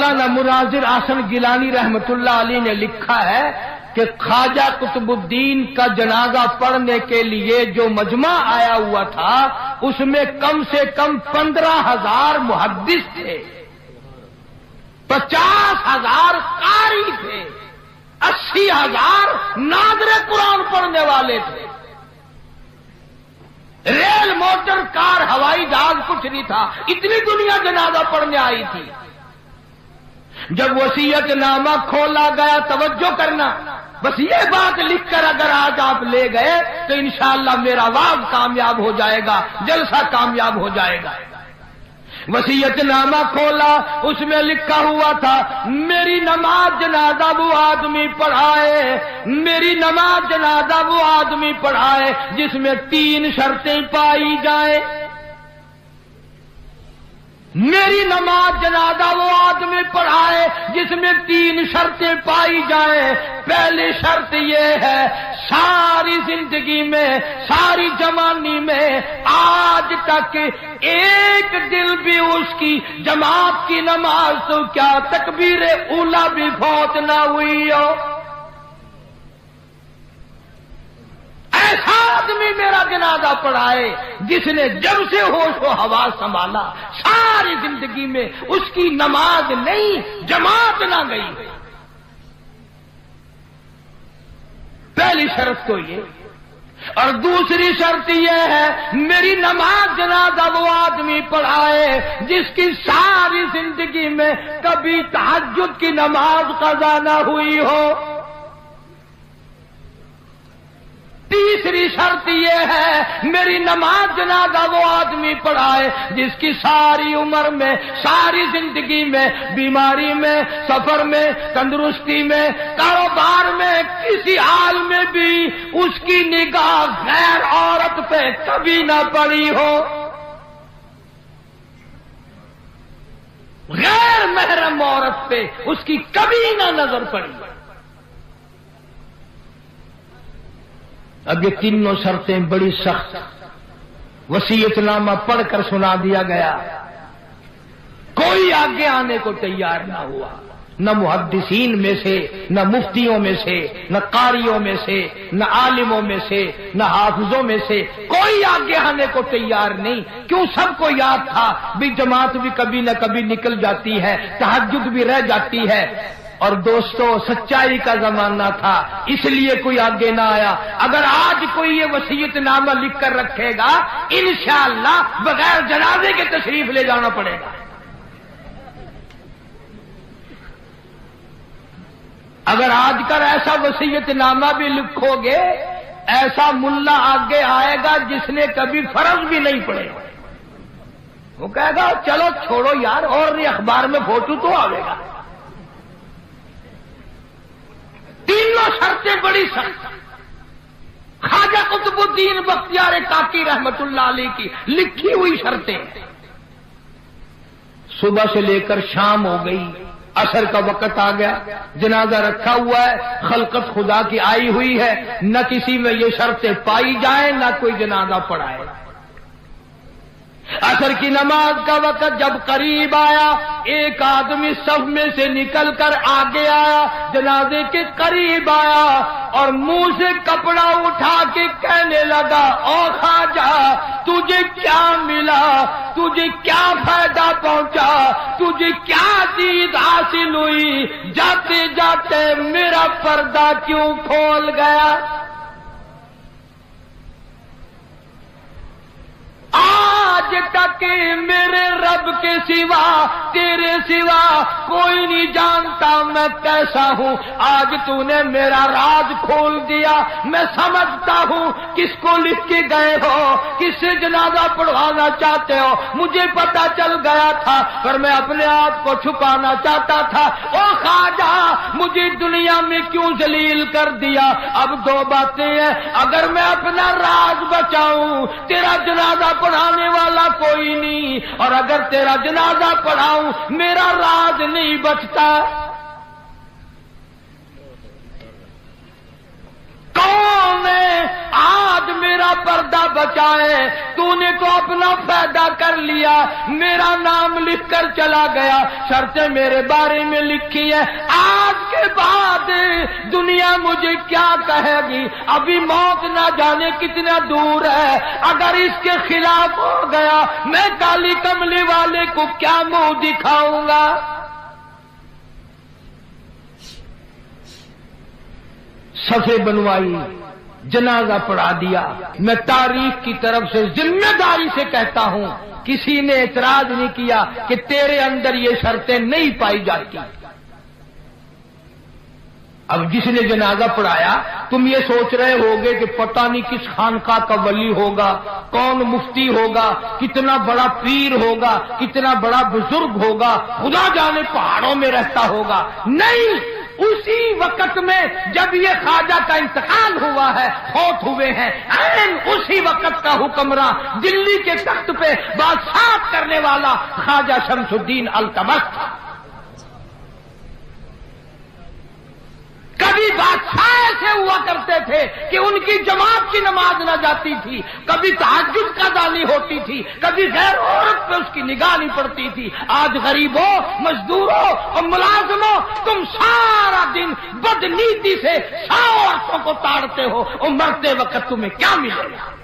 مولانا مناظر احسن گیلانی رحمت اللہ علیہ نے لکھا ہے کہ خواجہ قطب الدین کا جنازہ پڑھنے کے لیے جو مجمع آیا ہوا تھا اس میں کم سے کم 15,000 محدث تھے، 50,000 قاری تھے، 80,000 ناظر قرآن پڑھنے والے تھے۔ ریل، موٹر، کار، ہوائی جہاز کچھ نہیں تھا، اتنی دنیا جنازہ پڑھنے آئی تھی۔ جب وصیت نامہ کھولا گیا، توجہ کرنا، بس یہ بات لکھ کر اگر آج آپ لے گئے تو انشاءاللہ میرا وعد کامیاب ہو جائے گا، جلسہ کامیاب ہو جائے گا۔ وصیت نامہ کھولا، اس میں لکھا ہوا تھا میری نماز جنازہ وہ آدمی پڑھائے، میری نماز جنازہ وہ آدمی پڑھائے جس میں 3 شرطیں پائی جائیں۔ میری نماز جنازہ وہ آدمی پڑھائے جس میں 3 شرطیں پائی جائیں۔ پہلی شرط یہ ہے ساری زندگی میں، ساری جوانی میں آج تک ایک دل بھی اس کی جماعت کی نماز تو کیا تکبیر اولا بھی فوت نہ ہوئی ہو۔ ایسا آدمی میرا جنازہ پڑھائے جس نے جب سے ہوش و حواس سنبھالا ساری زندگی میں اس کی نماز نہیں، جماعت نہ گئی۔ پہلی شرط تو یہ، اور دوسری شرط یہ ہے میری نماز جنازہ وہ آدمی پڑھائے جس کی ساری زندگی میں کبھی تہجد کی نماز قضا نہ ہوئی ہو۔ تیسری شرط یہ ہے میری نماز جنازہ وہ آدمی پڑھائے جس کی ساری عمر میں، ساری زندگی میں، بیماری میں، سفر میں، تندرستی میں، کاروبار میں، کسی حال میں بھی اس کی نگاہ غیر عورت پہ کبھی نہ پڑی ہو، غیر محرم عورت پہ اس کی کبھی نہ نظر پڑی۔ اب یہ تینوں شرطیں بڑی سخت، وصیت نامہ پڑھ کر سنا دیا گیا، کوئی آگے آنے کو تیار نہ ہوا، نہ محدثین میں سے، نہ مفتیوں میں سے، نہ قاریوں میں سے، نہ عالموں میں سے، نہ حافظوں میں سے، کوئی آگے آنے کو تیار نہیں۔ کیوں؟ سب کو یاد تھا بھی جماعت بھی کبھی نہ کبھی نکل جاتی ہے، تہجد بھی رہ جاتی ہے، اور دوستو سچائی کا زمانہ تھا اس لیے کوئی آگے نہ آیا۔ اگر آج کوئی یہ وصیت نامہ لکھ کر رکھے گا انشاءاللہ بغیر جنازے کے تشریف لے جانا پڑے گا۔ اگر آج کل ایسا وصیت نامہ بھی لکھو گے، ایسا ملا آگے آئے گا جس نے کبھی فرض بھی نہیں پڑے، وہ کہے گا چلو چھوڑو یار، اور نہیں اخبار میں فوٹو تو آئے گا۔ تینوں شرطیں بڑی سخت، خواجہ قطب الدین بختیار کاکی رحمت اللہ علیہ کی لکھی ہوئی شرطیں۔ صبح سے لے کر شام ہو گئی، عصر کا وقت آ گیا، جنازہ رکھا ہوا ہے، خلقت خدا کی آئی ہوئی ہے، نہ کسی میں یہ شرطیں پائی جائیں، نہ کوئی جنازہ پڑھائے۔ عصر کی نماز کا وقت جب قریب آیا، ایک آدمی صف میں سے نکل کر آگے آیا، جنازے کے قریب آیا اور منہ سے کپڑا اٹھا کے کہنے لگا او خواجہ تجھے کیا ملا، تجھے کیا فائدہ پہنچا، تجھے کیا چیز حاصل ہوئی، جاتے جاتے میرا پردہ کیوں کھول گیا؟ آج تک میرے رب کے سوا، تیرے سوا کوئی نہیں جانتا میں کیسا ہوں، آج تو نے میرا راز کھول دیا، میں سمجھتا ہوں کس کو لکھ کے گئے ہو، کس سے جنازہ پڑھوانا چاہتے ہو، مجھے پتا چل گیا تھا پر میں اپنے آپ کو چھپانا چاہتا تھا۔ او خواجہ مجھے دنیا میں کیوں ذلیل کر دیا؟ اب 2 باتیں ہیں، اگر میں اپنا راز بچاؤں تیرا جنازہ پڑھانے والا کوئی نہیں، اور اگر تیرا جنازہ پڑھاؤں میرا راز نہیں بچتا۔ کون ہے آج میرا پردہ بچائے، تو نے تو اپنا فائدہ کر لیا، میرا نام لکھ کر چلا گیا، شرطیں میرے بارے میں لکھی ہے، آج کے بعد دنیا مجھے کیا کہے گی؟ ابھی موت نہ جانے کتنا دور ہے، اگر اس کے خلاف ہو گیا میں کالی کملی والے کو کیا منہ دکھاؤں گا؟ صفے بنوائی، جنازہ پڑھا دیا۔ میں تاریخ کی طرف سے ذمہ داری سے کہتا ہوں، کسی نے اعتراض نہیں کیا کہ تیرے اندر یہ شرطیں نہیں پائی جاتی۔ اب جس نے جنازہ پڑھایا، تم یہ سوچ رہے ہوگے کہ پتہ نہیں کس خانقاہ کا ولی ہوگا، کون مفتی ہوگا، کتنا بڑا پیر ہوگا، کتنا بڑا بزرگ ہوگا، خدا جانے پہاڑوں میں رہتا ہوگا۔ نہیں، اسی وقت میں جب یہ خواجہ کا انتقال ہوا ہے، فوت ہوئے ہیں، اسی وقت کا حکمراں دلی کے تخت پہ بادشاہت کرنے والا خواجہ شمس الدین التمش تھا۔ کبھی بادشاہ ایسے ہوا کرتے تھے کہ ان کی جماعت کی نماز نہ جاتی تھی، کبھی تہجد کا دانی ہوتی تھی، کبھی غیر عورت پہ اس کی نگاہ نہیں پڑتی تھی۔ آج غریبوں، مزدوروں اور ملازموں، تم سارا دن بدنیتی سے 100 عورتوں کو تاڑتے ہو، اور مرتے وقت تمہیں کیا ملے گا؟